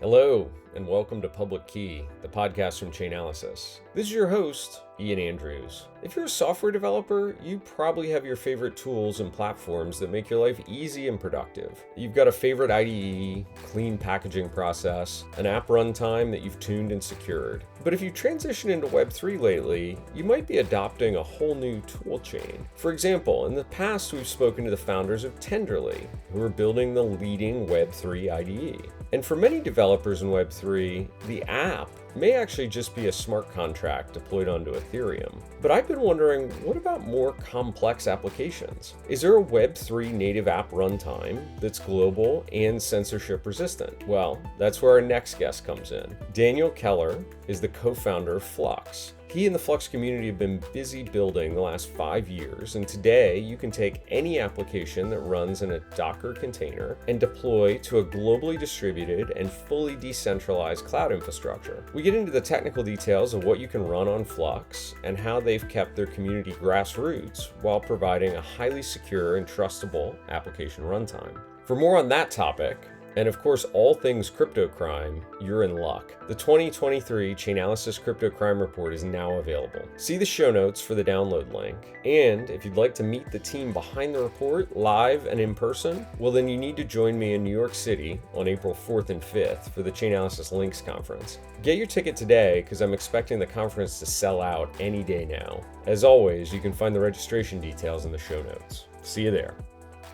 Hello, and welcome to Public Key, the podcast from Chainalysis. This is your host, Ian Andrews. If you're a software developer, you probably have your favorite tools and platforms that make your life easy and productive. You've got a favorite IDE, clean packaging process, an app runtime that you've tuned and secured. But if you transition into Web3 lately, you might be adopting a whole new tool chain. For example, in the past, we've spoken to the founders of Tenderly, who are building the leading Web3 IDE. And for many developers in Web3, the app may actually just be a smart contract deployed onto Ethereum. But I've been wondering, what about more complex applications? Is there a Web3 native app runtime that's global and censorship resistant? Well, that's where our next guest comes in. Daniel Keller is the co-founder of Flux. He and the Flux community have been busy building the last 5 years, and today you can take any application that runs in a Docker container and deploy to a globally distributed and fully decentralized cloud infrastructure. We get into the technical details of what you can run on Flux and how they've kept their community grassroots while providing a highly secure and trustable application runtime. For more on that topic, and of course, all things crypto crime, you're in luck. The 2023 Chainalysis Crypto Crime Report is now available. See the show notes for the download link. And if you'd like to meet the team behind the report live and in person, well then you need to join me in New York City on April 4th and 5th for the Chainalysis Links Conference. Get your ticket today because I'm expecting the conference to sell out any day now. As always, you can find the registration details in the show notes. See you there.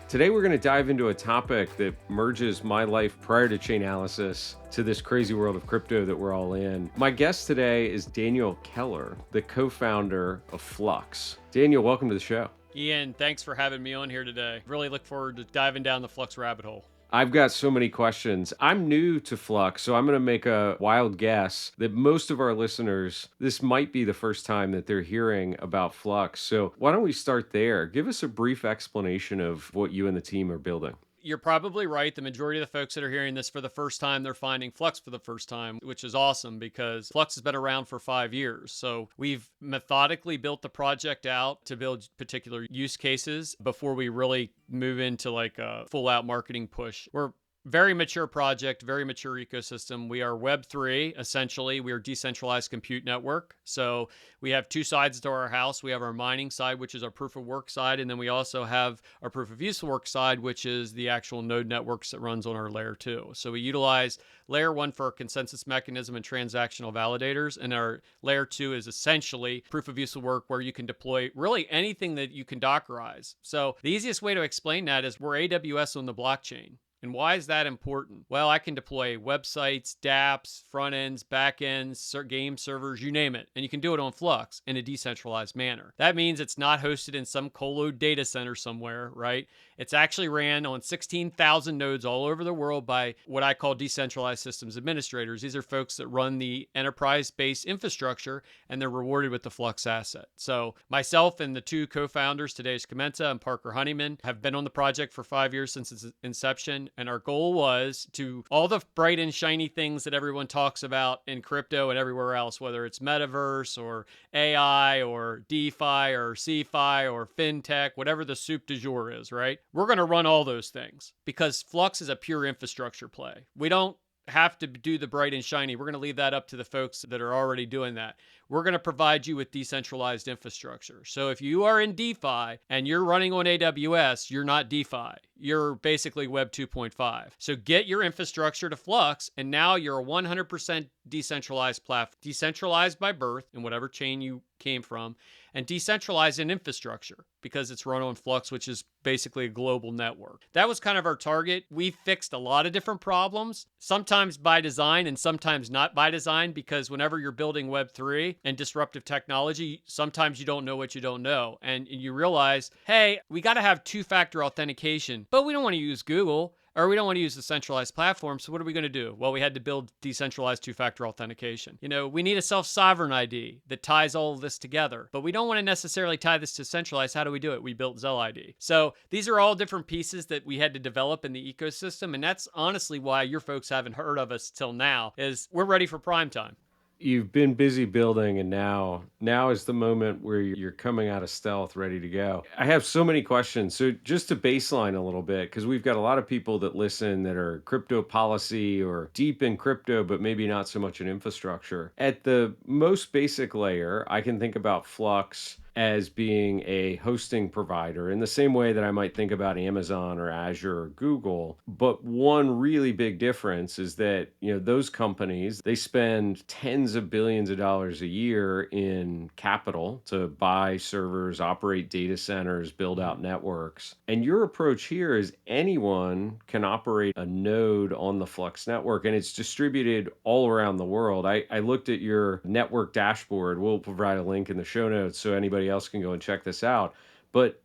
Today, we're going to dive into a topic that merges my life prior to Chainalysis to this crazy world of crypto that we're all in. My guest today is Daniel Keller, the co-founder of Flux. Daniel, welcome to the show. Ian, thanks for having me on here today. Really look forward to diving down the Flux rabbit hole. I've got so many questions. I'm new to Flux, so I'm going to make a wild guess that most of our listeners, this might be the first time that they're hearing about Flux. So why don't we start there? Give us a brief explanation of what you and the team are building. You're probably right. The majority of the folks that are hearing this for the first time, they're finding Flux for the first time, which is awesome because Flux has been around for 5 years. So we've methodically built the project out to build particular use cases before we really move into like a full out marketing push. We're very mature project, very mature ecosystem. We are Web3, essentially. We are decentralized compute network. So we have two sides to our house. We have our mining side, which is our proof of work side. And then we also have our proof of useful work side, which is the actual node networks that runs on our layer 2. So we utilize layer 1 for our consensus mechanism and transactional validators. And our layer 2 is essentially proof of useful work where you can deploy really anything that you can Dockerize. So the easiest way to explain that is we're AWS on the blockchain. And why is that important? Well, I can deploy websites, dApps, front ends, back ends, game servers, you name it. And you can do it on Flux in a decentralized manner. That means it's not hosted in some colo data center somewhere, right? It's actually ran on 16,000 nodes all over the world by what I call decentralized systems administrators. These are folks that run the enterprise-based infrastructure, and they're rewarded with the Flux asset. So myself and the two co-founders, Tadeusz Kamenta and Parker Honeyman, have been on the project for 5 years since its inception. And our goal was to all the bright and shiny things that everyone talks about in crypto and everywhere else, whether it's metaverse or AI or DeFi or CeFi or FinTech, whatever the soup du jour is, right? We're going to run all those things because Flux is a pure infrastructure play. We don't have to do the bright and shiny. We're going to leave that up to the folks that are already doing that. We're going to provide you with decentralized infrastructure. So if you are in DeFi and you're running on AWS, you're not DeFi. You're basically Web 2.5. So get your infrastructure to Flux, and now you're a 100% decentralized platform, decentralized by birth in whatever chain you came from, and decentralized in infrastructure because it's run on Flux, which is basically a global network. That was kind of our target. We fixed a lot of different problems, sometimes by design and sometimes not by design, because whenever you're building Web3 and disruptive technology, sometimes you don't know what you don't know. And you realize, hey, we got to have two-factor authentication, but we don't want to use Google. Or we don't want to use the centralized platform, so what are we going to do? Well, we had to build decentralized two-factor authentication. We need a self-sovereign ID that ties all of this together, but we don't want to necessarily tie this to centralized. How do we do it? We built Zell ID. So these are all different pieces that we had to develop in the ecosystem, and that's honestly why your folks haven't heard of us till now, is we're ready for prime time. You've been busy building, and now is the moment where you're coming out of stealth ready to go. I have so many questions. So just to baseline a little bit, because we've got a lot of people that listen that are crypto policy or deep in crypto, but maybe not so much in infrastructure. At the most basic layer, I can think about Flux as being a hosting provider in the same way that I might think about Amazon or Azure or Google. But one really big difference is that, those companies, they spend tens of billions of dollars a year in capital to buy servers, operate data centers, build Mhm. out networks. And your approach here is anyone can operate a node on the Flux network, and it's distributed all around the world. I looked at your network dashboard. We'll provide a link in the show notes so anybody else can go and check this out. But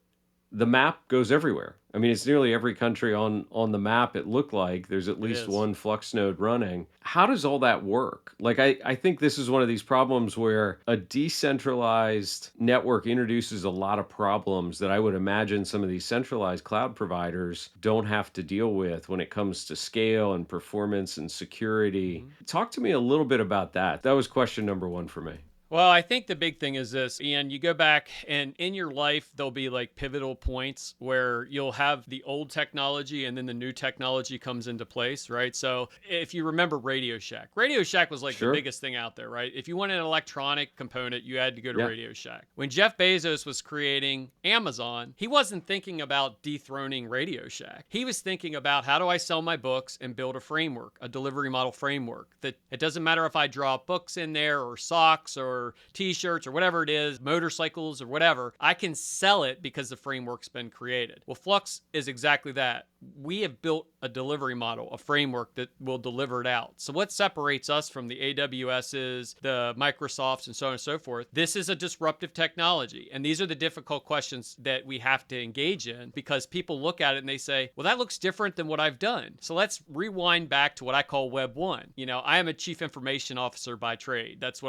the map goes everywhere. I mean, it's nearly every country on the map. It looked like there's at It least is. one Flux node running. How does all that work? Like, I think this is one of these problems where a decentralized network introduces a lot of problems that I would imagine some of these centralized cloud providers don't have to deal with when it comes to scale and performance and security. Mhm. Talk to me a little bit about that. That was question number one for me. Well, I think the big thing is this, Ian. You go back and in your life, there'll be like pivotal points where you'll have the old technology and then the new technology comes into place, right? So if you remember Radio Shack was like the Sure. biggest thing out there, right? If you wanted an electronic component, you had to go to Yeah. Radio Shack. When Jeff Bezos was creating Amazon, he wasn't thinking about dethroning Radio Shack. He was thinking about how do I sell my books and build a framework, a delivery model framework that it doesn't matter if I draw books in there or socks or t-shirts or whatever it is, motorcycles or whatever, I can sell it because the framework's been created. Well, Flux is exactly that. We have built a delivery model, a framework that will deliver it out. So what separates us from the AWSs, the Microsofts, and so on and so forth? This is a disruptive technology. And these are the difficult questions that we have to engage in because people look at it and they say, well, that looks different than what I've done. So let's rewind back to what I call Web 1. I am a chief information officer by trade. That's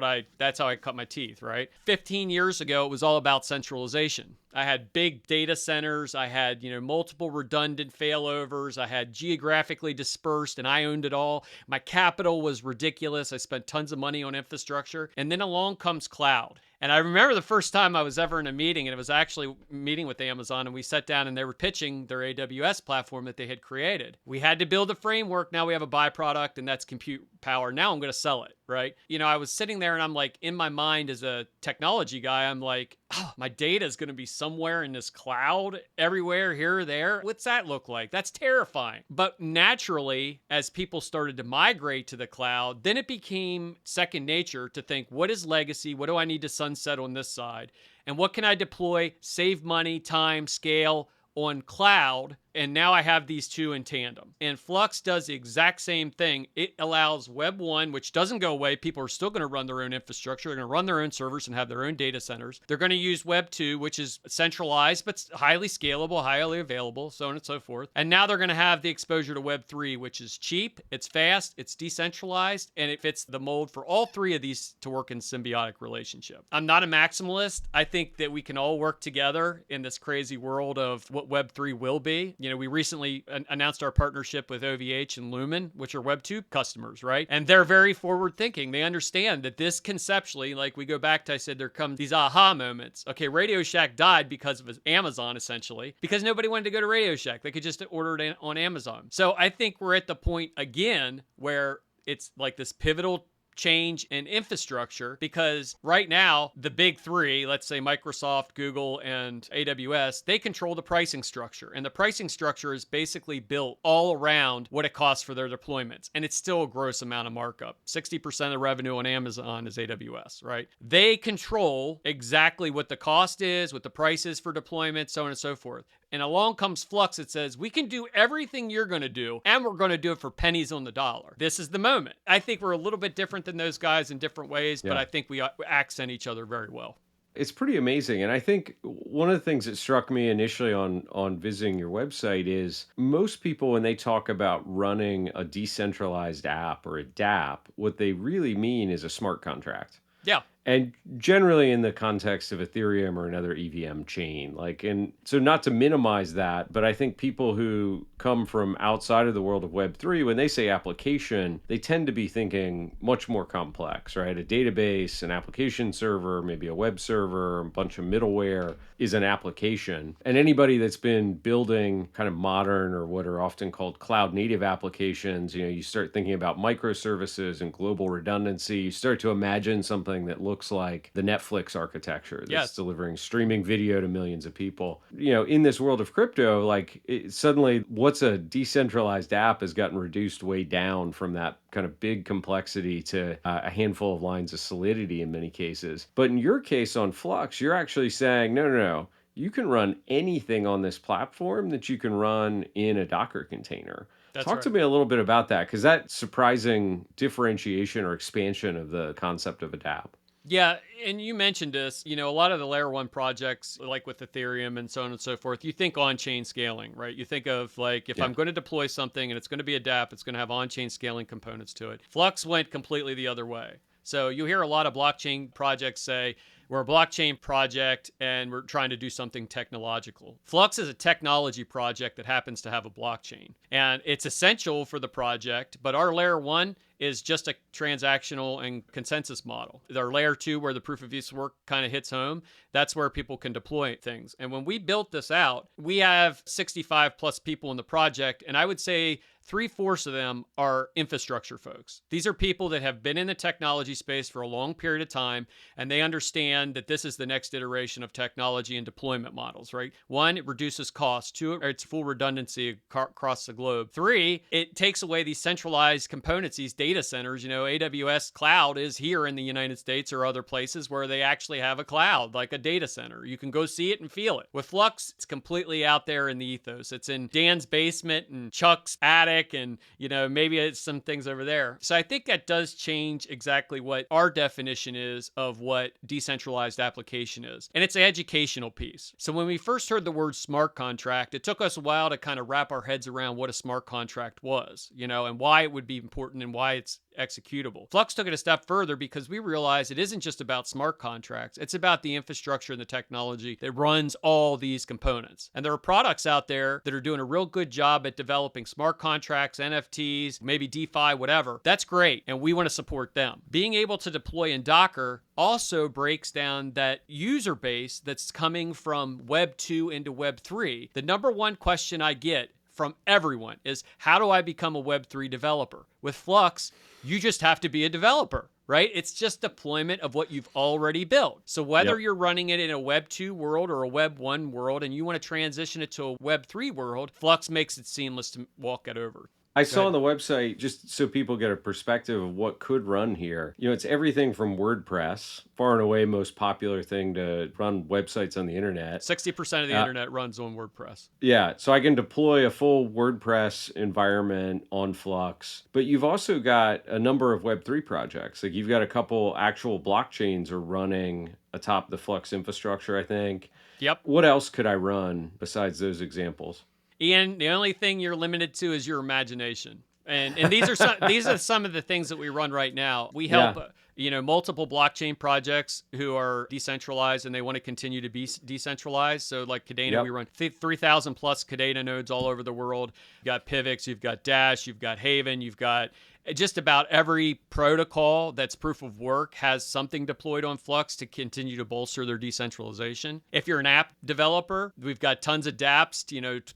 how I cut my teeth, right? 15 years ago, it was all about centralization. I had big data centers. I had, multiple redundant failovers. I had geographically dispersed and I owned it all. My capital was ridiculous. I spent tons of money on infrastructure. And then along comes cloud. And I remember the first time I was ever in a meeting, and it was actually a meeting with Amazon, and we sat down and they were pitching their AWS platform that they had created. We had to build a framework. Now we have a byproduct, and that's compute power. Now I'm going to sell it, right? I was sitting there and I'm like, in my mind as a technology guy, I'm like, oh, my data is going to be somewhere in this cloud, everywhere, here or there. What's that look like? That's terrifying. But naturally, as people started to migrate to the cloud, then it became second nature to think, what is legacy? What do I need to sunset on this side? And what can I deploy, save money, time, scale on cloud? And now I have these two in tandem. And Flux does the exact same thing. It allows Web 1, which doesn't go away. People are still going to run their own infrastructure. They're going to run their own servers and have their own data centers. They're going to use Web 2, which is centralized, but highly scalable, highly available, so on and so forth. And now they're going to have the exposure to Web 3, which is cheap, it's fast, it's decentralized, and it fits the mold for all three of these to work in symbiotic relationship. I'm not a maximalist. I think that we can all work together in this crazy world of what Web 3 will be. We recently announced our partnership with OVH and Lumen, which are Web 2 customers, right? And they're very forward thinking. They understand that this conceptually, like we go back to, I said, there come these aha moments. Okay, Radio Shack died because of Amazon, essentially, because nobody wanted to go to Radio Shack. They could just order it on Amazon. So I think we're at the point again where it's like this pivotal change in infrastructure because right now, the big three, let's say Microsoft, Google, and AWS, they control the pricing structure. And the pricing structure is basically built all around what it costs for their deployments. And it's still a gross amount of markup. 60% of revenue on Amazon is AWS, right? They control exactly what the cost is, what the price is for deployment, so on and so forth. And along comes Flux that says, we can do everything you're going to do, and we're going to do it for pennies on the dollar. This is the moment. I think we're a little bit different than those guys in different ways, but I think we accent each other very well. It's pretty amazing. And I think one of the things that struck me initially on visiting your website is most people, when they talk about running a decentralized app or a dApp, what they really mean is a smart contract. Yeah. And generally in the context of Ethereum or another EVM chain. Like, and so not to minimize that, but I think people who come from outside of the world of Web3, when they say application, they tend to be thinking much more complex, right? A database, an application server, maybe a web server, a bunch of middleware is an application. And anybody that's been building kind of modern or what are often called cloud native applications, you start thinking about microservices and global redundancy. You start to imagine something that looks like the Netflix architecture that's Yes. delivering streaming video to millions of people. In this world of crypto, like suddenly what's a decentralized app has gotten reduced way down from that kind of big complexity to a handful of lines of solidity in many cases. But in your case on Flux, you're actually saying, no. You can run anything on this platform that you can run in a Docker container. That's Talk to right. me a little bit about that, because that surprising differentiation or expansion of the concept of a dApp. Yeah, and you mentioned this, a lot of the layer one projects, like with Ethereum and so on and so forth, you think on-chain scaling, right? You think of like, if Yeah. I'm going to deploy something and it's going to be a dApp, it's going to have on-chain scaling components to it. Flux went completely the other way. So you hear a lot of blockchain projects say, we're a blockchain project and we're trying to do something technological. Flux is a technology project that happens to have a blockchain. And it's essential for the project, but our layer one is just a transactional and consensus model. Our layer two, where the proof of use work kind of hits home, that's where people can deploy things. And when we built this out, we have 65 plus people in the project. And I would say 3/4 of them are infrastructure folks. These are people that have been in the technology space for a long period of time, and they understand that this is the next iteration of technology and deployment models, right? One, it reduces costs. Two, it's full redundancy across the globe. Three, it takes away these centralized components, these data centers. AWS cloud is here in the United States or other places where they actually have a cloud, like a data center. You can go see it and feel it. With Flux, it's completely out there in the ethos. It's in Dan's basement and Chuck's attic, and maybe it's some things over there. So I think that does change exactly what our definition is of what decentralized application is, and it's an educational piece. So when we first heard the word smart contract, it took us a while to kind of wrap our heads around what a smart contract was, and why it would be important and why it's executable. Flux took it a step further because we realized it isn't just about smart contracts. It's about the infrastructure and the technology that runs all these components. And there are products out there that are doing a real good job at developing smart contracts, NFTs, maybe DeFi, whatever. That's great. And we want to support them. Being able to deploy in Docker also breaks down that user base that's coming from Web 2 into Web 3. The number one question I get from everyone is, how do I become a Web3 developer? With Flux, you just have to be a developer, right? It's just deployment of what you've already built. So whether you're running it in a Web 2 world or a Web 1 world and you want to transition it to a Web 3 world, Flux makes it seamless to walk it over. I saw on the website, just so people get a perspective of what could run here. It's everything from WordPress, far and away most popular thing to run websites on the internet. 60% of the internet runs on WordPress. Yeah, so I can deploy a full WordPress environment on Flux, but you've also got a number of Web3 projects. Like you've got a couple actual blockchains are running atop the Flux infrastructure, I think. Yep. What else could I run besides those examples? Ian, the only thing you're limited to is your imagination. And these are some of the things that we run right now. We help multiple blockchain projects who are decentralized and they want to continue to be decentralized. So like Kadena, we run 3,000 plus Kadena nodes all over the world. You've got Pivx, you've got Dash, you've got Haven, you've got just about every protocol that's proof of work has something deployed on Flux to continue to bolster their decentralization. If you're an app developer, we've got tons of dApps,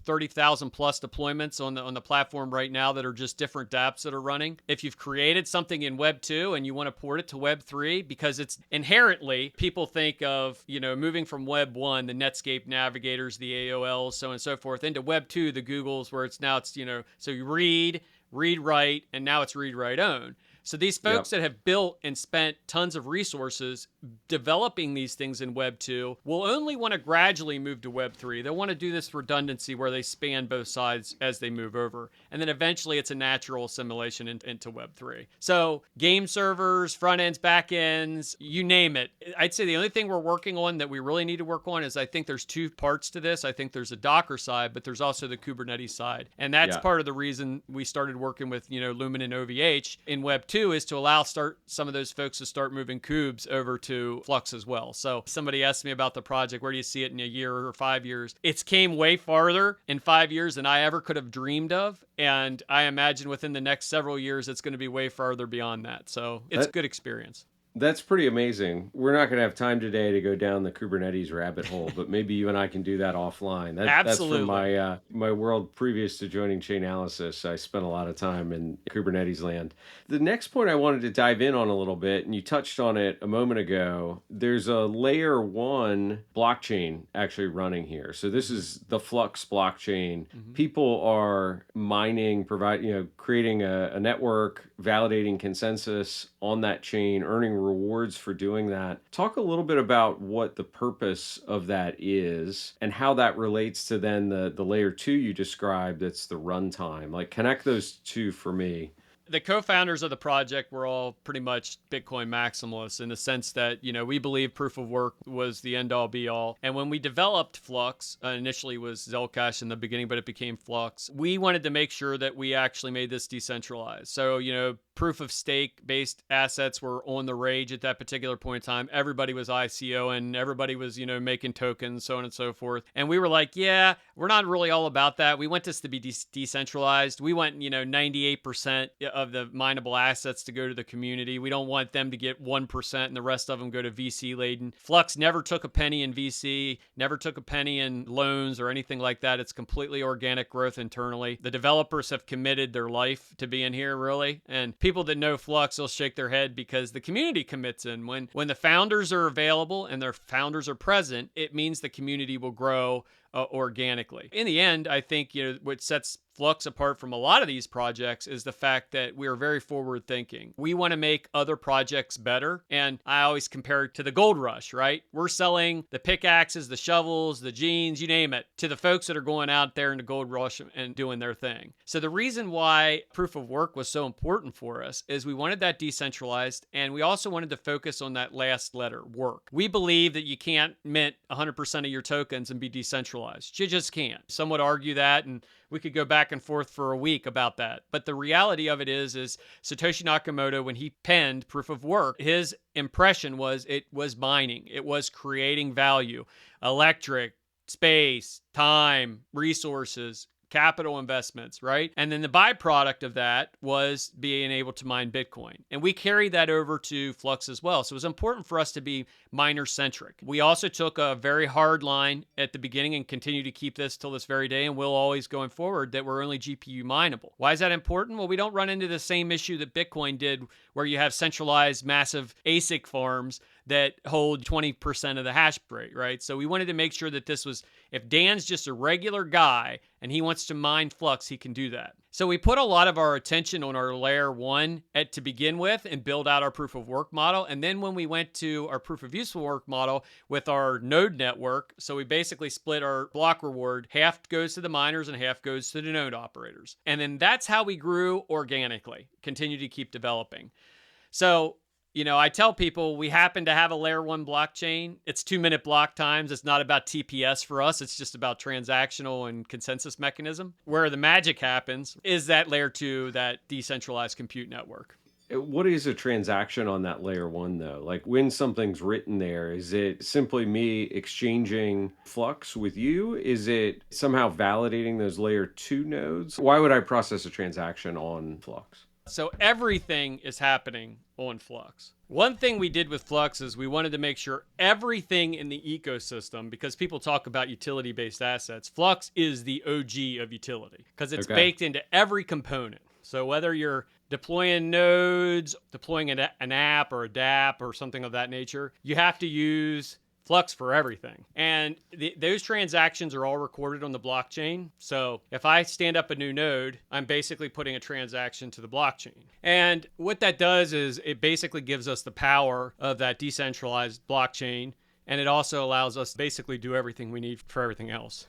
30,000 plus deployments on the platform right now that are just different dApps that are running. If you've created something in Web 2 and you want to port it to Web 3, because it's inherently, people think of, moving from Web 1, the Netscape navigators, the AOLs, so on and so forth, into Web 2, the Googles, where it's so you read, write, and now it's read, write, own. So these folks that have built and spent tons of resources developing these things in Web 2 will only want to gradually move to Web 3. They'll want to do this redundancy where they span both sides as they move over. And then eventually it's a natural assimilation into Web 3. So game servers, front ends, back ends, you name it. I'd say the only thing we're working on that we really need to work on is I think there's two parts to this. I think there's a Docker side, but there's also the Kubernetes side. And that's part of the reason we started working with, Lumen and OVH in Web 2. two is to allow some of those folks to start moving cubes over to Flux as well. So somebody asked me about the project, where do you see it in a year or 5 years? It's came way farther in 5 years than I ever could have dreamed of. And I imagine within the next several years, it's going to be way farther beyond that. So it's a good experience. That's pretty amazing. We're not going to have time today to go down the Kubernetes rabbit hole, but maybe you and I can do that offline. That's from my world previous to joining Chainalysis. I spent a lot of time in Kubernetes land. The next point I wanted to dive in on a little bit, and you touched on it a moment ago, there's a layer 1 blockchain actually running here. So this is the Flux blockchain. People are mining, creating a network, validating consensus on that chain, earning rewards for doing that. Talk a little bit about what the purpose of that is and how that relates to then the layer 2 you described, that's the runtime. Like, connect those two for me. The co-founders of the project were all pretty much Bitcoin maximalists in the sense that, we believe proof of work was the end all be all. And when we developed Flux, initially was Zcash in the beginning, but it became Flux. We wanted to make sure that we actually made this decentralized. So, proof of stake based assets were on the rage at that particular point in time. Everybody was ICO and everybody was, making tokens, so on and so forth. And we were like, yeah, we're not really all about that. We want this to be decentralized. We want, 98% of the mineable assets to go to the community. We don't want them to get 1% and the rest of them go to VC laden. Flux never took a penny in VC, never took a penny in loans or anything like that. It's completely organic growth internally. The developers have committed their life to being here, really. And people that know Flux will shake their head because the community commits in. When the founders are available and their founders are present, it means the community will grow organically. In the end, I think, what sets Flux apart from a lot of these projects is the fact that we are very forward thinking. We want to make other projects better. And I always compare it to the gold rush, right? We're selling the pickaxes, the shovels, the jeans, you name it, to the folks that are going out there in the gold rush and doing their thing. So the reason why proof of work was so important for us is we wanted that decentralized, and we also wanted to focus on that last letter, work. We believe that you can't mint 100% of your tokens and be decentralized. You just can't. Some would argue that, and we could go back and forth for a week about that. But the reality of it is Satoshi Nakamoto, when he penned proof of work, his impression was it was mining. It was creating value, electric, space, time, resources, capital investments, right? And then the byproduct of that was being able to mine Bitcoin. And we carried that over to Flux as well. So it was important for us to be miner-centric. We also took a very hard line at the beginning and continue to keep this till this very day, and we'll always going forward, that we're only GPU mineable. Why is that important? Well, we don't run into the same issue that Bitcoin did, where you have centralized massive ASIC farms that hold 20% of the hash rate, right? So we wanted to make sure that this was, if Dan's just a regular guy and he wants to mine Flux, he can do that. So we put a lot of our attention on our layer 1 to begin with and build out our proof of work model. And then when we went to our proof of useful work model with our node network, so we basically split our block reward, half goes to the miners and half goes to the node operators. And then that's how we grew organically, continue to keep developing. So, I tell people we happen to have a layer 1 blockchain. It's 2-minute block times. It's not about TPS for us. It's just about transactional and consensus mechanism. Where the magic happens is that layer 2, that decentralized compute network. What is a transaction on that layer 1 though? Like, when something's written there, is it simply me exchanging Flux with you? Is it somehow validating those layer 2 nodes? Why would I process a transaction on Flux? So everything is happening on Flux. One thing we did with Flux is we wanted to make sure everything in the ecosystem, because people talk about utility-based assets, Flux is the OG of utility because it's baked into every component. So whether you're deploying nodes, deploying an app or a dApp or something of that nature, you have to use Flux for everything. And those transactions are all recorded on the blockchain. So if I stand up a new node, I'm basically putting a transaction to the blockchain. And what that does is it basically gives us the power of that decentralized blockchain. And it also allows us to basically do everything we need for everything else.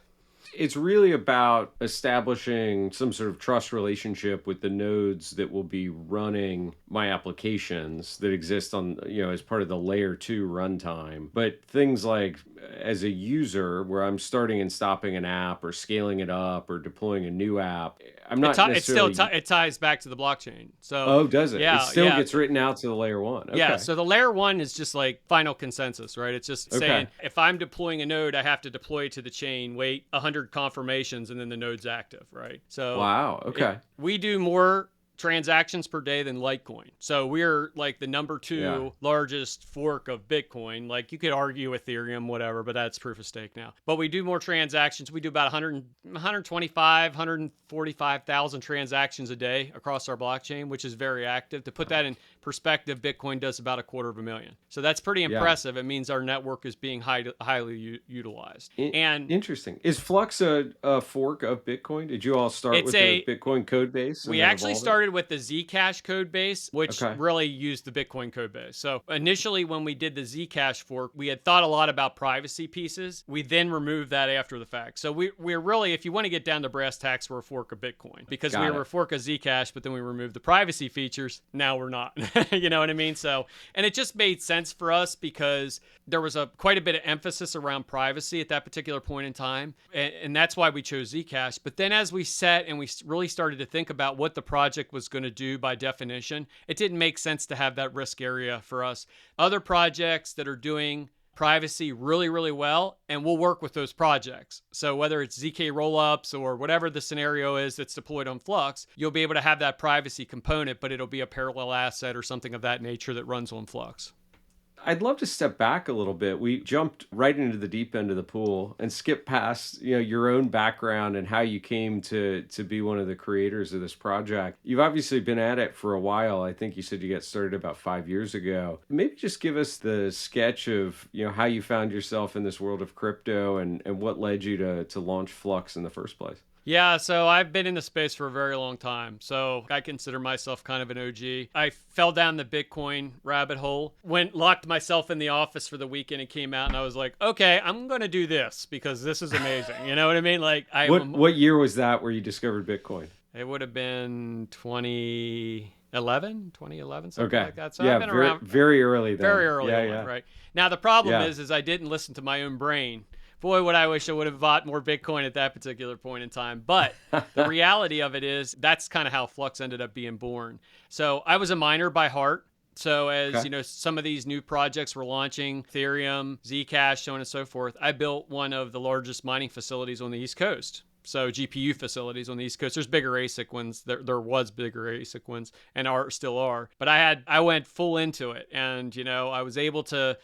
It's really about establishing some sort of trust relationship with the nodes that will be running my applications that exist on, as part of the layer 2 runtime. But things like as a user where I'm starting and stopping an app or scaling it up or deploying a new app, I'm not necessarily. It ties back to the blockchain. So Oh, does it? It yeah, still yeah. gets written out to the layer one. Yeah, Okay. so the layer one is just like final consensus, right? It's just saying Okay. if I'm deploying a node, I have to deploy it to the chain, wait 100 confirmations, and then the node's active, right? So Wow. Okay. we do more transactions per day than Litecoin. So we're like the number Yeah. 2 largest fork of Bitcoin. Like you could argue Ethereum, whatever, but that's proof of stake now. But we do more transactions. We do about 145,000 transactions a day across our blockchain, which is very active. To put that in perspective, Bitcoin does about 250,000. So that's pretty Yeah. impressive. It means our network is being highly utilized. And Interesting. Is Flux a fork of Bitcoin? Did you all start with the Bitcoin code base and we then actually evolve it? started with the Zcash code base, which Okay. really used the Bitcoin code base. So initially, when we did the Zcash fork, we had thought a lot about privacy pieces. We then removed that after the fact. So we're really, if you want to get down to brass tacks, we're a fork of Bitcoin because we were a fork of Zcash, but then we removed the privacy features. Now we're not. You know what I mean? So, and it just made sense for us because there was quite a bit of emphasis around privacy at that particular point in time. And that's why we chose Zcash. But then as we set and we really started to think about what the project was going to do by definition, it didn't make sense to have that risk area for us. Other projects that are doing privacy really, really well, and we'll work with those projects. So whether it's ZK rollups or whatever the scenario is that's deployed on Flux, you'll be able to have that privacy component, but it'll be a parallel asset or something of that nature that runs on Flux. I'd love to step back a little bit. We jumped right into the deep end of the pool and skipped past, your own background and how you came to be one of the creators of this project. You've obviously been at it for a while. I think you said you got started about 5 years ago. Maybe just give us the sketch of, how you found yourself in this world of crypto and what led you to launch Flux in the first place. Yeah, so I've been in the space for a very long time. So I consider myself kind of an OG. I fell down the Bitcoin rabbit hole, locked myself in the office for the weekend and came out and I was like, okay, I'm going to do this because this is amazing. You know what I mean? Like what year was that where you discovered Bitcoin? It would have been 2011, something like that. So yeah, I've been around very early then. Very early on, right? Now the problem is I didn't listen to my own brain. Boy, would I wish I would have bought more Bitcoin at that particular point in time. But the reality of it is that's kind of how Flux ended up being born. So I was a miner by heart. So as some of these new projects were launching, Ethereum, Zcash, so on and so forth, I built one of the largest mining facilities on the East Coast. So GPU facilities on the East Coast. There's bigger ASIC ones. There was bigger ASIC ones and still are. But I went full into it. And, I was able to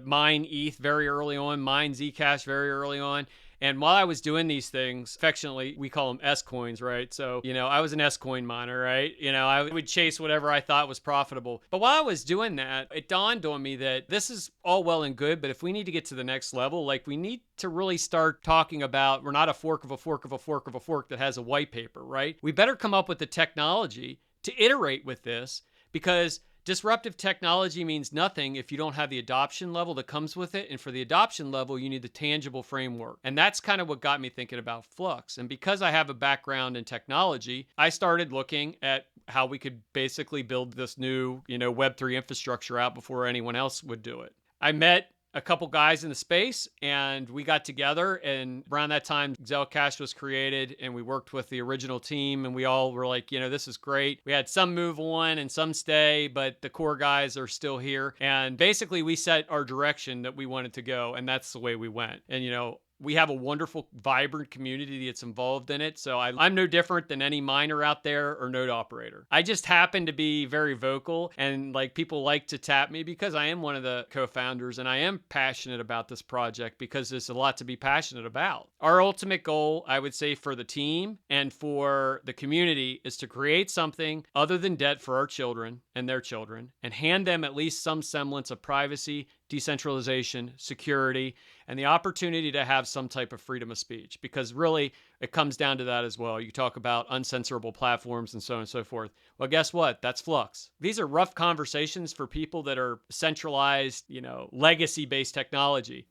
mine ETH very early on, mine Zcash very early on. And while I was doing these things, affectionately, we call them S coins, right? So, I was an S coin miner, right? I would chase whatever I thought was profitable. But while I was doing that, it dawned on me that this is all well and good, but if we need to get to the next level, like we need to really start talking about, we're not a fork of a fork of a fork of a fork that has a white paper, right? We better come up with the technology to iterate with this because disruptive technology means nothing if you don't have the adoption level that comes with it. And for the adoption level, you need the tangible framework. And that's kind of what got me thinking about Flux. And because I have a background in technology, I started looking at how we could basically build this new, Web3 infrastructure out before anyone else would do it. I met a couple guys in the space and we got together, and around that time Zelcash was created and we worked with the original team and we all were like, this is great. We had some move on and some stay, but the core guys are still here. And basically we set our direction that we wanted to go, and that's the way we went. And we have a wonderful, vibrant community that's involved in it. So I'm no different than any miner out there or node operator. I just happen to be very vocal, and people like to tap me because I am one of the co-founders and I am passionate about this project because there's a lot to be passionate about. Our ultimate goal, I would say, for the team and for the community is to create something other than debt for our children and their children and hand them at least some semblance of privacy, decentralization, security, and the opportunity to have some type of freedom of speech, because really it comes down to that as well. You talk about uncensorable platforms and so on and so forth. Well, guess what? That's Flux. These are rough conversations for people that are centralized, legacy-based technology.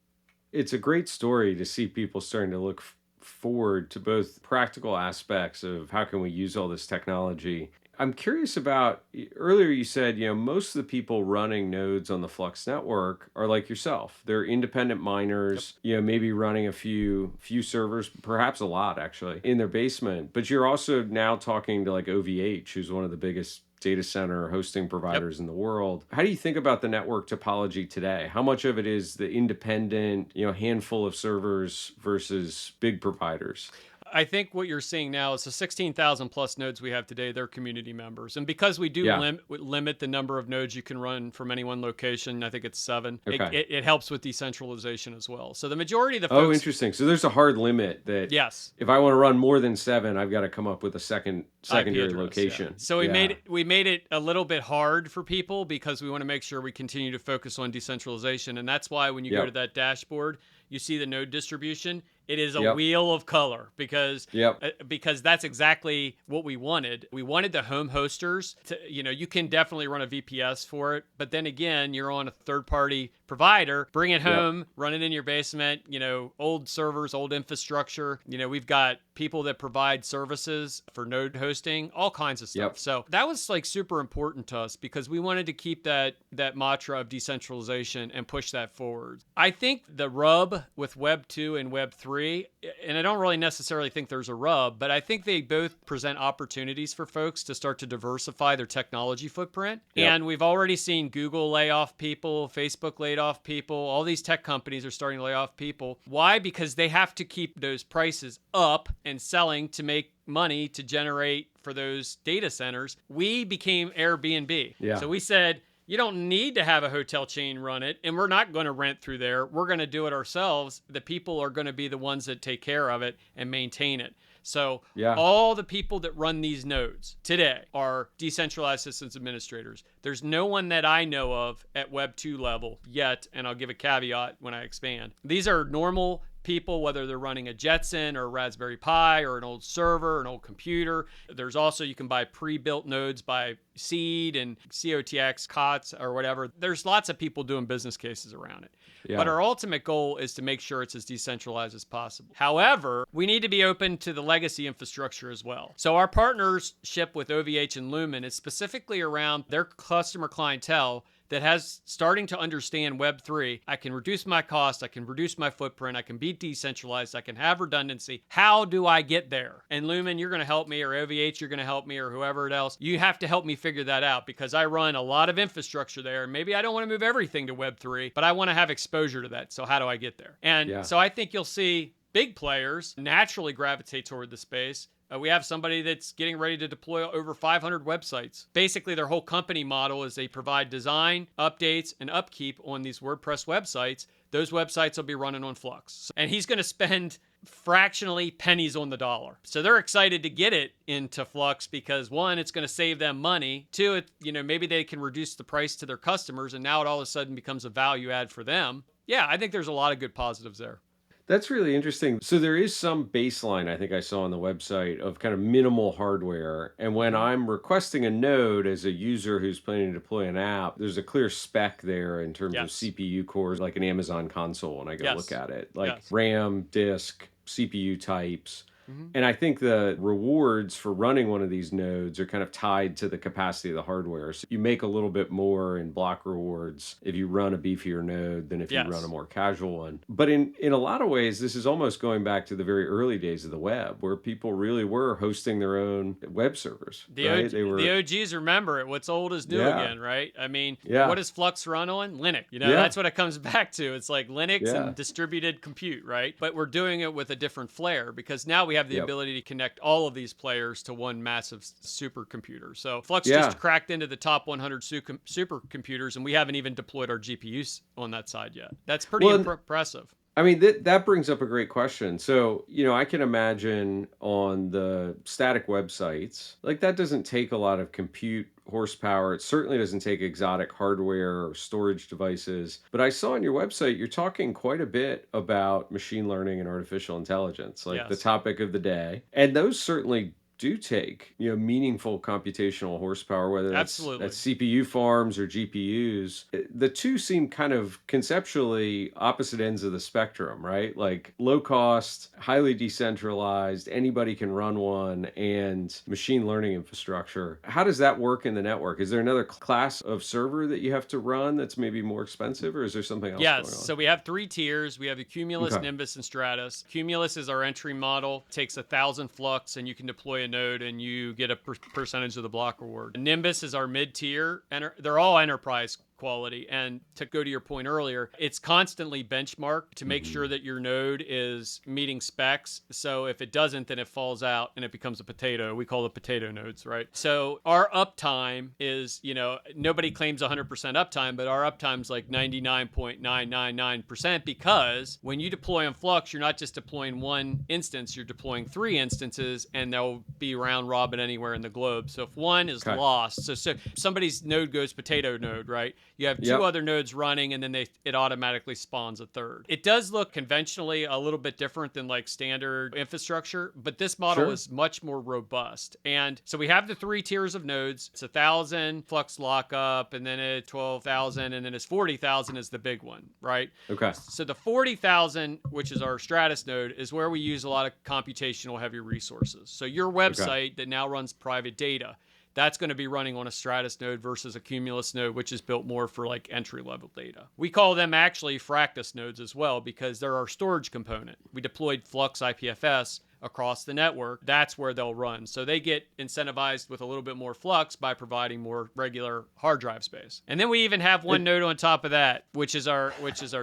It's a great story to see people starting to look forward to both practical aspects of how can we use all this technology. I'm curious about earlier you said, most of the people running nodes on the Flux network are like yourself. They're independent Yep. miners, maybe running a few servers, perhaps a lot actually, in their basement. But you're also now talking to like OVH, who's one of the biggest data center hosting Yep. providers in the world. How do you think about the network topology today? How much of it is the independent, handful of servers versus big providers? I think what you're seeing now is the 16,000 plus nodes we have today, they're community members. And because we do Yeah. limit the number of nodes you can run from any one location, I think it's 7, Okay. it helps with decentralization as well. So the majority of the Oh, folks, interesting. So there's a hard limit that yes, if I want to run more than 7, I've got to come up with a IP secondary address, yeah. location. So Yeah. we made it a little bit hard for people because we want to make sure we continue to focus on decentralization. And that's why when you go to Yep. that dashboard, you see the node distribution. It is a Yep. wheel of color Yep. because that's exactly what we wanted. We wanted the home hosters to, you can definitely run a VPS for it, but then again, you're on a third-party provider. Bring it Yep. home, run it in your basement. Old servers, old infrastructure. We've got people that provide services for node hosting, all kinds of stuff. Yep. So that was like super important to us because we wanted to keep that mantra of decentralization and push that forward. I think the rub with Web 2 and Web 3, and I don't really necessarily think there's a rub, but I think they both present opportunities for folks to start to diversify their technology footprint. Yep. And we've already seen Google lay off people, Facebook laid off people, all these tech companies are starting to lay off people. Why? Because they have to keep those prices up and selling to make money to generate for those data centers. We became Airbnb. Yeah. So we said, you don't need to have a hotel chain run it, and we're not going to rent through there. We're going to do it ourselves. The people are going to be the ones that take care of it and maintain it. So Yeah. all the people that run these nodes today are decentralized systems administrators. There's no one that I know of at Web 2 level yet, and I'll give a caveat when I expand. These are normal people, whether they're running a Jetson or a Raspberry Pi or an old server, an old computer. There's also, you can buy pre-built nodes by Seed and COTX, COTS, or whatever. There's lots of people doing business cases around it. Yeah. But our ultimate goal is to make sure it's as decentralized as possible. However, we need to be open to the legacy infrastructure as well. So our partnership with OVH and Lumen is specifically around their customer clientele that has starting to understand Web3. I can reduce my cost, I can reduce my footprint, I can be decentralized, I can have redundancy. How do I get there? And Lumen, you're going to help me, or OVH, you're going to help me, or whoever else. You have to help me figure that out because I run a lot of infrastructure there. Maybe I don't want to move everything to Web3, but I want to have exposure to that. So how do I get there? And so I think you'll see big players naturally gravitate toward the space. We have somebody that's getting ready to deploy over 500 websites. Basically, their whole company model is they provide design, updates, and upkeep on these WordPress websites. Those websites will be running on Flux. And he's going to spend fractionally pennies on the dollar. So they're excited to get it into Flux because, one, it's going to save them money. Two, maybe they can reduce the price to their customers, and now it all of a sudden becomes a value add for them. Yeah, I think there's a lot of good positives there. That's really interesting. So there is some baseline I think I saw on the website of kind of minimal hardware. And when I'm requesting a node as a user who's planning to deploy an app, there's a clear spec there in terms of CPU cores, like an Amazon console when I go look at it, like RAM, disk, CPU types. And I think the rewards for running one of these nodes are kind of tied to the capacity of the hardware. So you make a little bit more in block rewards if you run a beefier node than if you run a more casual one. But in a lot of ways, this is almost going back to the very early days of the web, where people really were hosting their own web servers. The OGs remember it. What's old is new again, right? I mean, what does Flux run on? Linux. That's what it comes back to. It's like Linux and distributed compute, right? But we're doing it with a different flair because now we have the ability to connect all of these players to one massive supercomputer. So Flux just cracked into the top 100 supercomputers, and we haven't even deployed our GPUs on that side yet. That's pretty impressive. I mean, that brings up a great question. So, I can imagine on the static websites, like that doesn't take a lot of compute horsepower. It certainly doesn't take exotic hardware or storage devices. But I saw on your website, you're talking quite a bit about machine learning and artificial intelligence, like the topic of the day. And those certainly do take, meaningful computational horsepower, whether Absolutely. that's CPU farms or GPUs. The two seem kind of conceptually opposite ends of the spectrum, right? Like low cost, highly decentralized, anybody can run one, and machine learning infrastructure. How does that work in the network? Is there another class of server that you have to run that's maybe more expensive, or is there something else Yes. going on? So we have three tiers. We have the Cumulus, Okay. Nimbus, and Stratus. Cumulus is our entry model. Takes 1,000 Flux, and you can deploy a node, and you get a percentage of the block reward. Nimbus is our mid tier. They're all enterprise quality. And to go to your point earlier, it's constantly benchmarked to make sure that your node is meeting specs. So if it doesn't, then it falls out and it becomes a potato. We call it potato nodes, right? So our uptime is, nobody claims 100% uptime, but our uptime's like 99.999% because when you deploy on Flux, you're not just deploying one instance, you're deploying 3 instances, and they'll be round robin anywhere in the globe. So if one is lost, so somebody's node goes potato node, right? You have two other nodes running, and then it automatically spawns a third. It does look conventionally a little bit different than like standard infrastructure, but this model is much more robust. And so we have the 3 tiers of nodes. It's 1,000 Flux lockup, and then it's 12,000, and then it's 40,000 is the big one, right? Okay. So the 40,000, which is our Stratus node, is where we use a lot of computational heavy resources. So your website that now runs private data, that's going to be running on a Stratus node versus a Cumulus node, which is built more for like entry-level data. We call them actually Fractus nodes as well because they're our storage component. We deployed Flux IPFS across the network. That's where they'll run. So they get incentivized with a little bit more Flux by providing more regular hard drive space. And then we even have one node on top of that, which is our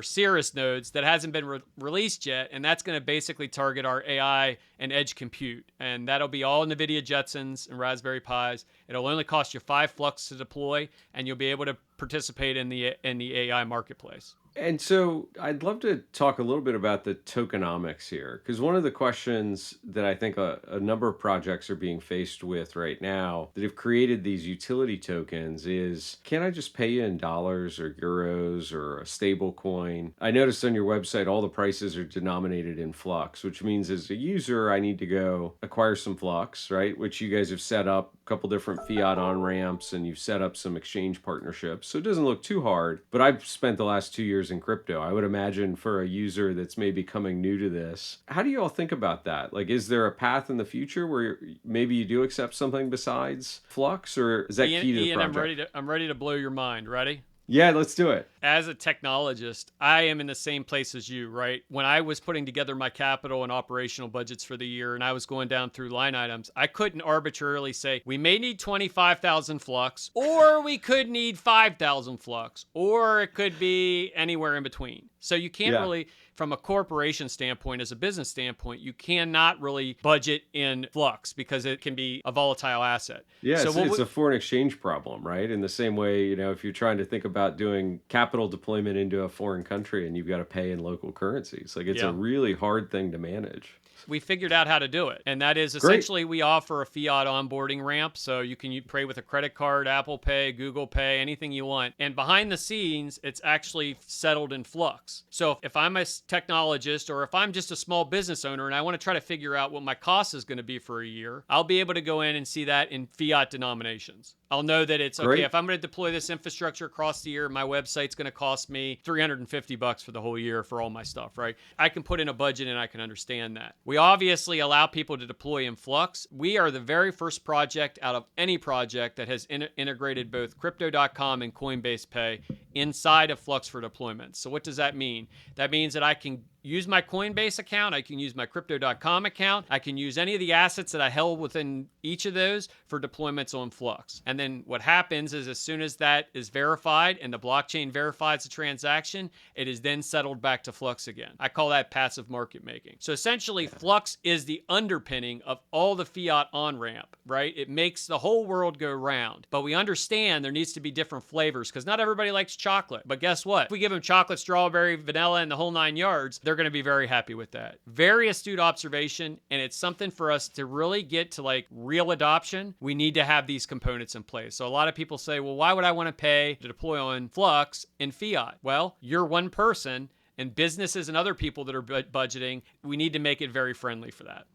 Cirrus nodes that hasn't been released yet, and that's going to basically target our AI and edge compute. And that'll be all NVIDIA Jetsons and Raspberry Pis. It'll only cost you 5 Flux to deploy, and you'll be able to participate in the AI marketplace. And so I'd love to talk a little bit about the tokenomics here, because one of the questions that I think a number of projects are being faced with right now that have created these utility tokens is, can I just pay you in dollars or euros or a stable coin? I noticed on your website, all the prices are denominated in Flux, which means as a user, I need to go acquire some Flux, right? Which you guys have set up a couple different fiat on-ramps, and you've set up some exchange partnerships. So it doesn't look too hard, but I've spent the last 2 years in crypto. I would imagine for a user that's maybe coming new to this, how do you all think about that? Like, is there a path in the future where maybe you do accept something besides Flux, or is that key to the project? I'm ready to blow your mind. Ready? Yeah, let's do it. As a technologist, I am in the same place as you, right? When I was putting together my capital and operational budgets for the year and I was going down through line items, I couldn't arbitrarily say, we may need 25,000 Flux, or we could need 5,000 Flux, or it could be anywhere in between. So you can't really, from a corporation standpoint, as a business standpoint, you cannot really budget in Flux because it can be a volatile asset. Yeah, so it's a foreign exchange problem, right? In the same way, if you're trying to think about doing capital deployment into a foreign country and you've got to pay in local currencies, like it's a really hard thing to manage. We figured out how to do it. And that is essentially we offer a fiat onboarding ramp. So you can pay with a credit card, Apple Pay, Google Pay, anything you want. And behind the scenes, it's actually settled in Flux. So if I'm a technologist or if I'm just a small business owner and I want to try to figure out what my cost is going to be for a year, I'll be able to go in and see that in fiat denominations. I'll know that it's okay. If I'm going to deploy this infrastructure across the year, my website's going to cost me $350 for the whole year for all my stuff, right? I can put in a budget and I can understand that. We obviously allow people to deploy in Flux. We are the very first project out of any project that has integrated both Crypto.com and Coinbase Pay inside of Flux for deployment. So what does that mean? That means that I can use my Coinbase account, I can use my Crypto.com account, I can use any of the assets that I held within each of those for deployments on Flux. And then what happens is as soon as that is verified and the blockchain verifies the transaction, it is then settled back to Flux again. I call that passive market making. So essentially, Flux is the underpinning of all the fiat on-ramp, right? It makes the whole world go round. But we understand there needs to be different flavors because not everybody likes chocolate. But guess what? If we give them chocolate, strawberry, vanilla, and the whole 9 yards, they're going to be very happy with that. Very astute observation, and it's something for us to really get to like real adoption. We need to have these components in place. So a lot of people say, well, why would I want to pay to deploy on Flux in fiat? Well, you're one person, and businesses and other people that are budgeting, we need to make it very friendly for that.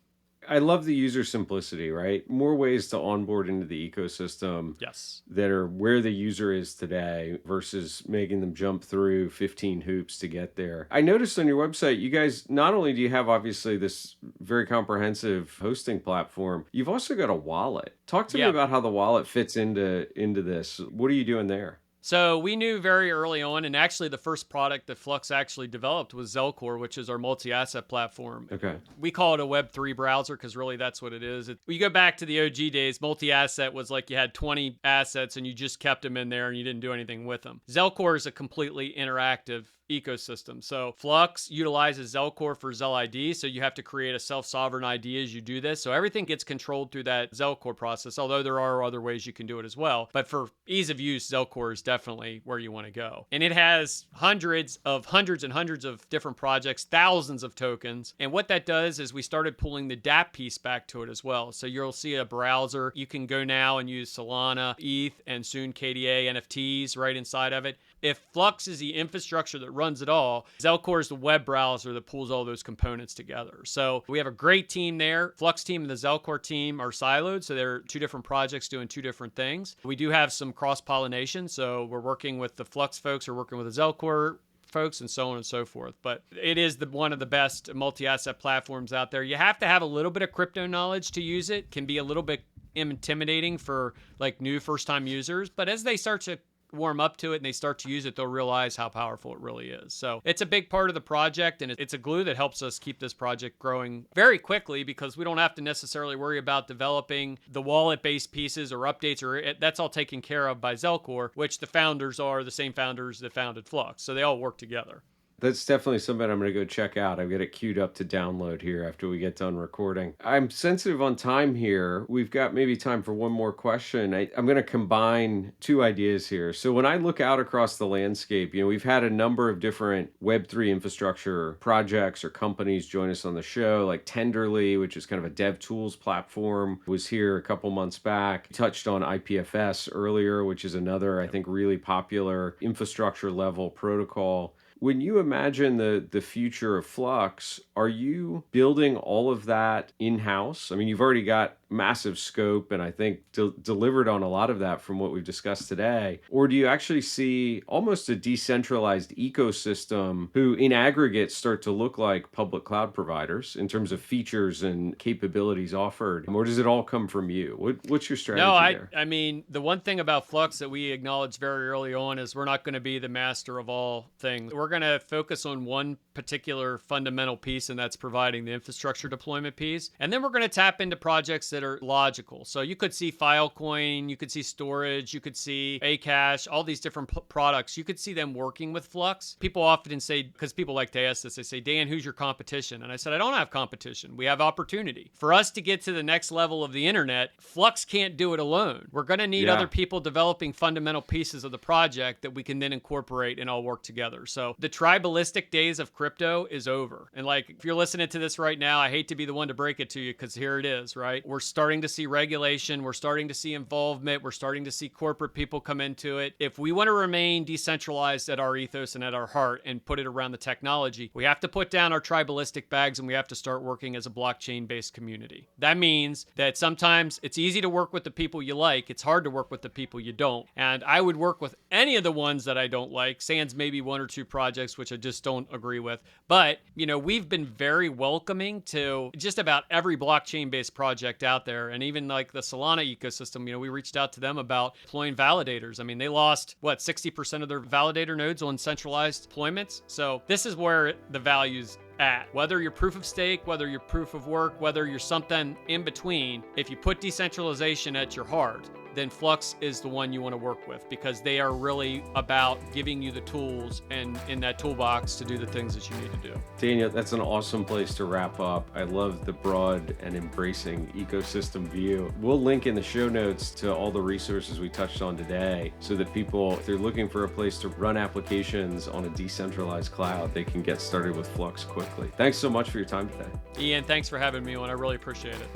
I love the user simplicity, right? More ways to onboard into the ecosystem Yes. that are where the user is today versus making them jump through 15 hoops to get there. I noticed on your website, you guys, not only do you have obviously this very comprehensive hosting platform, you've also got a wallet. Talk to me Yeah. about how the wallet fits into this. What are you doing there? So we knew very early on, and actually the first product that Flux actually developed was Zelcore, which is our multi-asset platform. Okay. We call it a Web3 browser because really that's what it is. You go back to the OG days, multi-asset was like you had 20 assets and you just kept them in there and you didn't do anything with them. Zelcore is a completely interactive ecosystem. So Flux utilizes Zelcore for Zel ID. So you have to create a self-sovereign ID as you do this. So everything gets controlled through that Zelcore process, although there are other ways you can do it as well. But for ease of use, Zelcore is definitely where you want to go. And it has hundreds and hundreds of different projects, thousands of tokens. And what that does is we started pulling the dApp piece back to it as well. So you'll see a browser. You can go now and use Solana, ETH, and soon KDA NFTs right inside of it. If Flux is the infrastructure that runs it all, Zelcore is the web browser that pulls all those components together. So we have a great team there. Flux team and the Zelcore team are siloed, so they're two different projects doing two different things. We do have some cross-pollination, so we're working with the Flux folks, we're working with the Zelcore folks, and so on and so forth. But it is one of the best multi-asset platforms out there. You have to have a little bit of crypto knowledge to use it. Can be a little bit intimidating for like new first-time users, but as they start to warm up to it and they start to use it, they'll realize how powerful it really is. So it's a big part of the project, and it's a glue that helps us keep this project growing very quickly because we don't have to necessarily worry about developing the wallet-based pieces or updates, or that's all taken care of by Zelcore, which the founders are the same founders that founded Flux. So they all work together. That's definitely something I'm going to go check out. I've got it queued up to download here after we get done recording. I'm sensitive on time here. We've got maybe time for one more question. I'm going to combine two ideas here. So when I look out across the landscape, we've had a number of different Web3 infrastructure projects or companies join us on the show, like Tenderly, which is kind of a dev tools platform, was here a couple months back. Touched on IPFS earlier, which is another, I think, really popular infrastructure level protocol. When you imagine the future of Flux, are you building all of that in-house? I mean, you've already got massive scope and I think delivered on a lot of that from what we've discussed today. Or do you actually see almost a decentralized ecosystem who in aggregate start to look like public cloud providers in terms of features and capabilities offered? Or does it all come from you? What's your strategy there? I mean, the one thing about Flux that we acknowledged very early on is we're not going to be the master of all things. We're going to focus on one particular fundamental piece, and that's providing the infrastructure deployment piece. And then we're going to tap into projects that are logical. So you could see Filecoin, you could see storage, you could see Akash, all these different products. You could see them working with Flux. People often say, because people like to ask this, they say, Dan, who's your competition? And I said, I don't have competition. We have opportunity. For us to get to the next level of the internet, Flux can't do it alone. We're going to need other people developing fundamental pieces of the project that we can then incorporate and all work together. So the tribalistic days of crypto is over. And like, if you're listening to this right now, I hate to be the one to break it to you because here it is, right? We're starting to see regulation. We're starting to see involvement. We're starting to see corporate people come into it. If we want to remain decentralized at our ethos and at our heart and put it around the technology, we have to put down our tribalistic bags and we have to start working as a blockchain-based community. That means that sometimes it's easy to work with the people you like. It's hard to work with the people you don't. And I would work with any of the ones that I don't like, sans maybe one or two projects, which I just don't agree with. But, we've been very welcoming to just about every blockchain-based project out there. And even like the Solana ecosystem, we reached out to them about deploying validators. I mean, they lost, 60% of their validator nodes on centralized deployments. So this is where the value's at. Whether you're proof of stake, whether you're proof of work, whether you're something in between, if you put decentralization at your heart, then Flux is the one you want to work with because they are really about giving you the tools and in that toolbox to do the things that you need to do. Daniel, that's an awesome place to wrap up. I love the broad and embracing ecosystem view. We'll link in the show notes to all the resources we touched on today so that people, if they're looking for a place to run applications on a decentralized cloud, they can get started with Flux quickly. Thanks so much for your time today. Ian, thanks for having me on. I really appreciate it.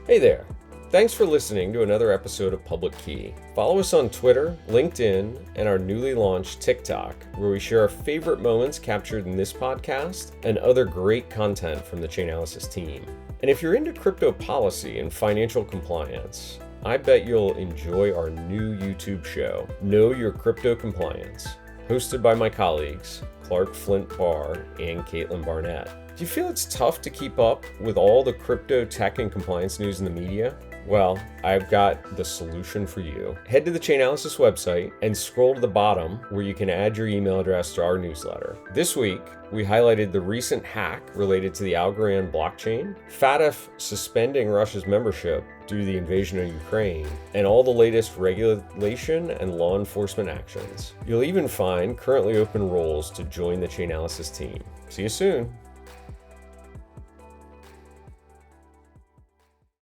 Hey there. Thanks for listening to another episode of Public Key. Follow us on Twitter, LinkedIn, and our newly launched TikTok, where we share our favorite moments captured in this podcast and other great content from the Chainalysis team. And if you're into crypto policy and financial compliance, I bet you'll enjoy our new YouTube show, Know Your Crypto Compliance, hosted by my colleagues, Clark Flint Barr and Caitlin Barnett. Do you feel it's tough to keep up with all the crypto tech and compliance news in the media? Well, I've got the solution for you. Head to the Chainalysis website and scroll to the bottom where you can add your email address to our newsletter. This week, we highlighted the recent hack related to the Algorand blockchain, FATF suspending Russia's membership due to the invasion of Ukraine, and all the latest regulation and law enforcement actions. You'll even find currently open roles to join the Chainalysis team. See you soon.